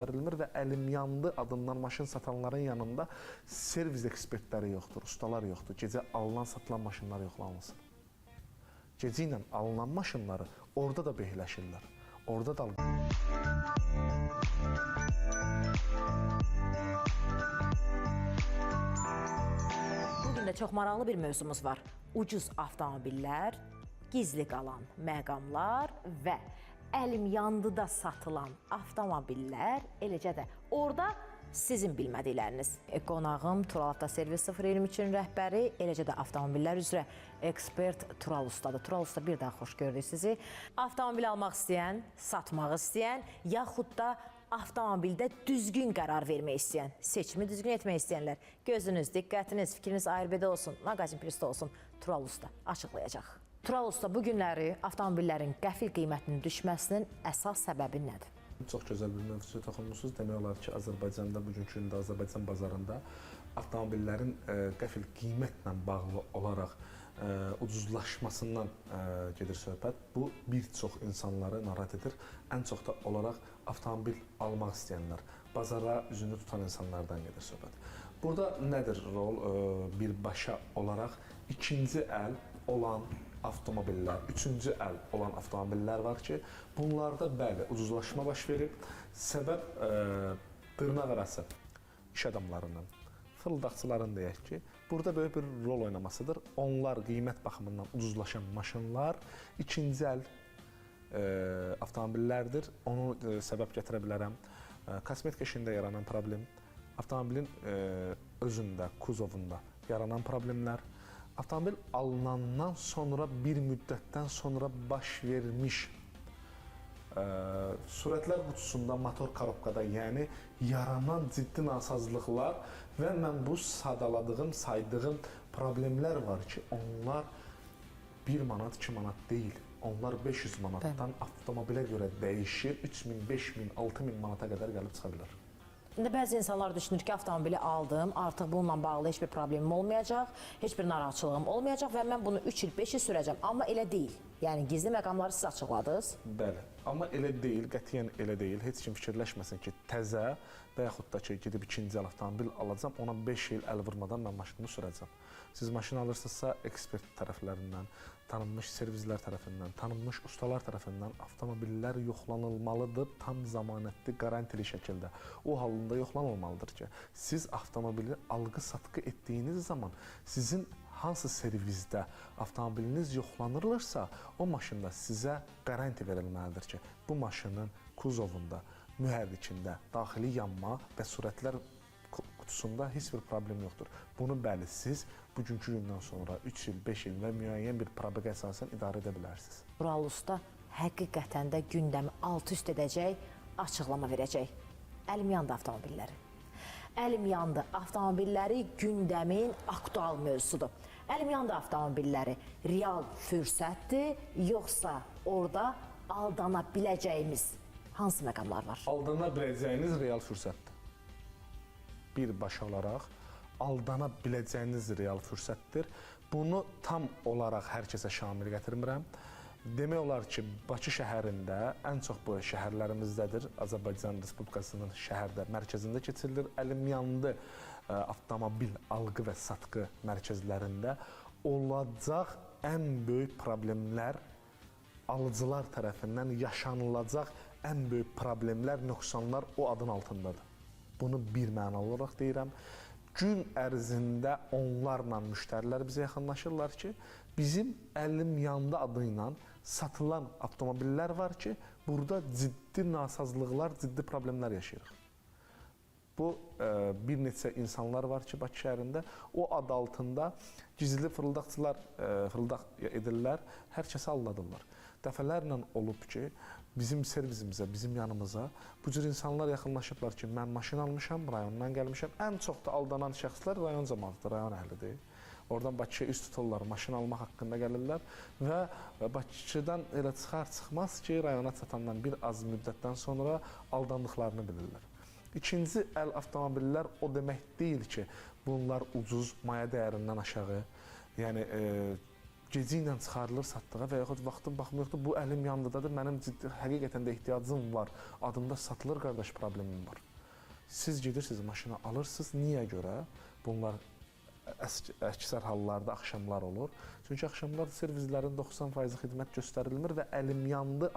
verilmir və Əlimyandı adından maşın satanların yanında servis ekspertləri yoxdur, ustalar yoxdur. Gecə alınan, satılan maşınlar yoxlanılsın. Gecə ilə alınan maşınları orada da beyləşirlər. Orada da Bugün də çox maraqlı bir mövzumuz var. Ucuz avtomobillər, gizli qalan məqamlar və Əlimyandıda satılan avtomobillər, eləcə də orada sizin bilmədikləriniz. Qonağım Tural Avtoservis 023-ün rəhbəri, eləcə də avtomobillər üzrə ekspert Tural ustadır. Tural usta, bir daha xoş gördük sizi. Avtomobil almaq istəyən, satmaq istəyən, yaxud da avtomobildə düzgün qərar vermək istəyən, seçimi düzgün etmək istəyənlər, gözünüz, diqqətiniz, fikriniz ARB-də olsun, Maqazin Plus-da olsun, Tural usta açıqlayacaq. Tural usta, bu günləri avtomobillərin qəfil qiymətinin düşməsinin əsas səbəbi nədir? Çox gözəl bir mövzuya toxunmusunuz. Demək olar ki, Azərbaycanda bugünkü gündə Azərbaycan bazarında avtomobillərin qəfil qiymətlə bağlı olaraq ucuzlaşmasından gedir söhbət. Bu bir çox insanları narahat edir. Ən çox da olaraq avtomobil almaq istəyənlər, bazara üzünü tutan insanlardan gedir söhbət. Burada nədir rol? Birbaşa olaraq ikinci əl olan avtomobillər, üçüncü əl olan avtomobillər var ki, bunlarda bəli, ucuzlaşma baş verib. Səbəb dırnaq arası iş adamlarının, fırıldaqçıların deyək ki, burada böyük bir rol oynamasıdır. Onlar qiymət baxımından ucuzlaşan maşınlar ikinci əl avtomobillərdir. Onu səbəb gətirə bilərəm. Kosmetika işində yaranan problem, avtomobilin özündə, kuzovunda yaranan problemlər, avtomobil alınandan sonra bir müddətdən sonra baş vermiş sürətlər qutusunda, motor korobkada, yəni yaranan ciddi nasazlıqlar və mən bu sadaladığım, saydığım problemlər var ki, onlar 1 manat, 2 manat deyil. Onlar 500 manatdan avtomobilə görə dəyişir, 3000, 5000, 6000 manata qədər gəlib çıxa bilər. İndi bəzi insanlar düşünür ki, avtomobili aldım, artıq bununla bağlı heç bir problemim olmayacaq, heç bir narahatçılığım olmayacaq və mən bunu 3 il, 5 il sürəcəm. Amma elə deyil. Yəni, gizli məqamları siz açıqladınız. Bəli, amma elə deyil, qətiyyən elə deyil. Heç kim fikirləşməsin ki, təzə və yaxud da ki, gedib ikinci əl avtomobil alacam, ona 5 il əl vurmadan mən maşınımı sürəcəm. Siz maşın alırsınızsa, ekspert tərəflərindən, tanınmış servizlər tərəfindən, tanınmış ustalar tərəfindən avtomobillər yoxlanılmalıdır tam zamanətli, qarantili şəkildə. O halında yoxlanılmalıdır ki, siz avtomobili alqı-satqı etdiyiniz zaman sizin hansı servizdə avtomobiliniz yoxlanırlarsa, o maşında sizə qaranti verilməlidir ki, bu maşının kuzovunda, mühərrikində, daxili yanma və sürətlər qutusunda heç bir problem yoxdur. Bunu bəli, siz bugünkü gündən sonra 3 il, 5 il və müəyyən bir probeqa əsasən idarə edə bilərsiniz. Tural usta həqiqətən də gündəmi alt-üst edəcək, açıqlama verəcək. Əlimyandı avtomobilləri. Əlimyandı avtomobilləri gündəmin aktual mövzusudur. Əlimyandı avtomobilləri real fürsətdir, yoxsa orada aldana biləcəyimiz hansı məqamlar var? Aldana biləcəyiniz real fürsətdir. Birbaşa olaraq aldana biləcəyiniz real fürsətdir. Bunu tam olaraq hər kəsə şamil gətirmirəm. Demək olar ki, Bakı şəhərində, ən çox bu şəhərlərimizdədir, Azərbaycan Respublikasının şəhərdə, mərkəzində keçirilir. Əlimyandı avtomobil alqı və satqı mərkəzlərində olacaq ən böyük problemlər, alıcılar tərəfindən yaşanılacaq ən böyük problemlər, nöqsanlar o adın altındadır. Bunu bir mənalı olaraq deyirəm. Gün ərzində onlarla müştərilər bizə yaxınlaşırlar ki, bizim Əlimyandı adı ilə satılan avtomobillər var ki, burada ciddi nasazlıqlar, ciddi problemlər yaşayırıq. Bu, bir neçə insanlar var ki, Bakı şəhərində, o ad altında gizli fırıldaqçılar fırıldaq edirlər, hər kəsi aldadırlar. Dəfələrlə olub ki, bizim servisimizə, bizim yanımıza bu cür insanlar yaxınlaşıblar ki, mən maşın almışam, rayondan gəlmişəm. Ən çox da aldanan şəxslər rayon cəmatıdır, rayon əhlidir. Oradan Bakıya üst tuturlar, maşın almaq haqqında gəlirlər və Bakıdan elə çıxar-çıxmaz ki, rayona çatandan bir az müddətdən sonra aldandıqlarını bilirlər. İkinci əl avtomobillər o demək deyil ki, bunlar ucuz, maya dəyərindən aşağı, yəni gecə ilə çıxarılır satdığa və yaxud vaxtın baxmayaraq bu əlim yandıdadır, mənim həqiqətən də ehtiyacım var, adımda satılır, qardaş, problemim var. Siz gedirsiniz, maşını alırsınız, niyə görə? Bunlar əksər hallarda axşamlar olur. Çünki axşamlar servislərin 90% xidmət göstərilmir və əlim yandı